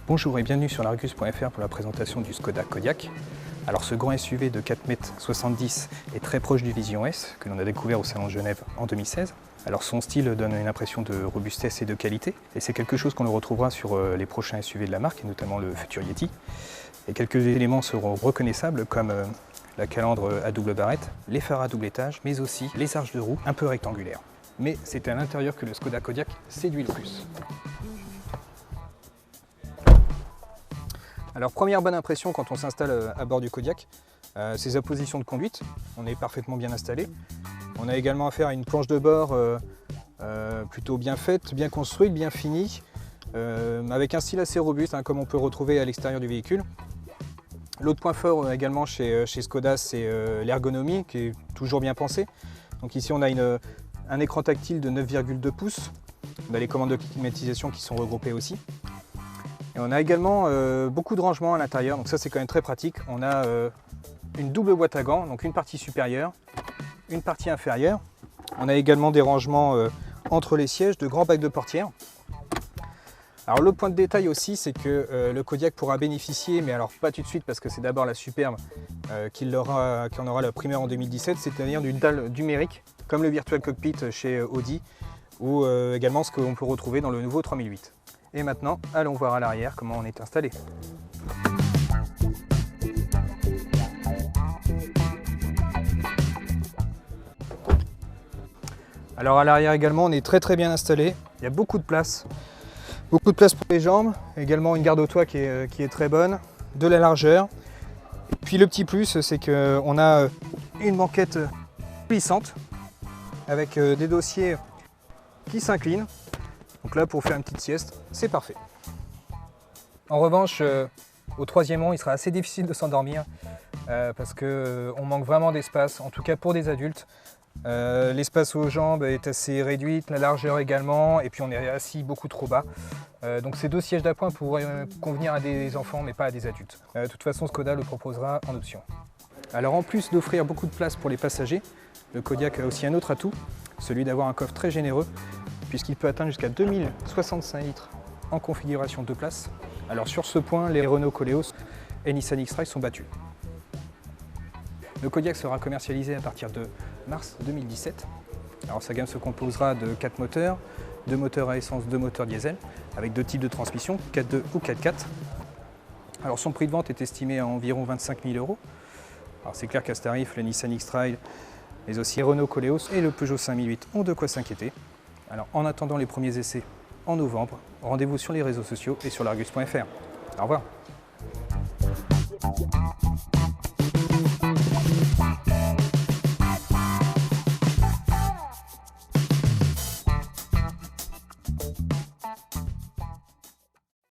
Bonjour et bienvenue sur l'Argus.fr pour la présentation du Skoda Kodiaq. Alors ce grand SUV de 4,70 m est très proche du Vision S que l'on a découvert au Salon de Genève en 2016. Alors son style donne une impression de robustesse et de qualité et c'est quelque chose qu'on le retrouvera sur les prochains SUV de la marque et notamment le futur Yeti. Et quelques éléments seront reconnaissables comme la calandre à double barrette, les phares à double étage mais aussi les arches de roue un peu rectangulaires. Mais c'est à l'intérieur que le Skoda Kodiaq séduit le plus. Alors première bonne impression quand on s'installe à bord du Kodiaq, c'est sa position de conduite, on est parfaitement bien installé. On a également affaire à une planche de bord plutôt bien faite, bien construite, bien finie, avec un style assez robuste comme on peut retrouver à l'extérieur du véhicule. L'autre point fort également chez Skoda, c'est l'ergonomie qui est toujours bien pensée. Donc ici on a un écran tactile de 9,2 pouces, on a les commandes de climatisation qui sont regroupées aussi. Et on a également beaucoup de rangements à l'intérieur, donc ça c'est quand même très pratique. On a une double boîte à gants, donc une partie supérieure, une partie inférieure. On a également des rangements entre les sièges, de grands bacs de portière. Alors le point de détail aussi, c'est que le Kodiaq pourra bénéficier, mais alors pas tout de suite parce que c'est d'abord la Superbe qui en aura la primeur en 2017, c'est-à-dire d'une dalle numérique, comme le Virtual Cockpit chez Audi, ou également ce qu'on peut retrouver dans le nouveau 3008. Et maintenant, allons voir à l'arrière comment on est installé. Alors à l'arrière également, on est très bien installé. Il y a beaucoup de place pour les jambes. Également une garde au toit qui est très bonne, de la largeur. Et puis le petit plus, c'est qu'on a une banquette plissante avec des dossiers qui s'inclinent. Donc là, pour faire une petite sieste, c'est parfait. En revanche, au troisième rang, il sera assez difficile de s'endormir parce qu'on manque vraiment d'espace, en tout cas pour des adultes. L'espace aux jambes est assez réduit, la largeur également, et puis on est assis beaucoup trop bas. Donc ces deux sièges d'appoint pourraient convenir à des enfants, mais pas à des adultes. De toute façon, Skoda le proposera en option. Alors en plus d'offrir beaucoup de place pour les passagers, le Kodiaq a aussi un autre atout, celui d'avoir un coffre très généreux, puisqu'il peut atteindre jusqu'à 2065 litres en configuration 2 places. Alors sur ce point, les Renault Koleos et Nissan X-Trail sont battus. Le Kodiaq sera commercialisé à partir de mars 2017. Alors sa gamme se composera de 4 moteurs, 2 moteurs à essence, 2 moteurs diesel, avec 2 types de transmission, 4.2 ou 4.4. Alors son prix de vente est estimé à environ 25 000 €. Alors c'est clair qu'à ce tarif, le Nissan X-Trail, mais aussi les Renault Koleos et le Peugeot 5008 ont de quoi s'inquiéter. Alors en attendant les premiers essais en novembre, rendez-vous sur les réseaux sociaux et sur l'Argus.fr. Au revoir.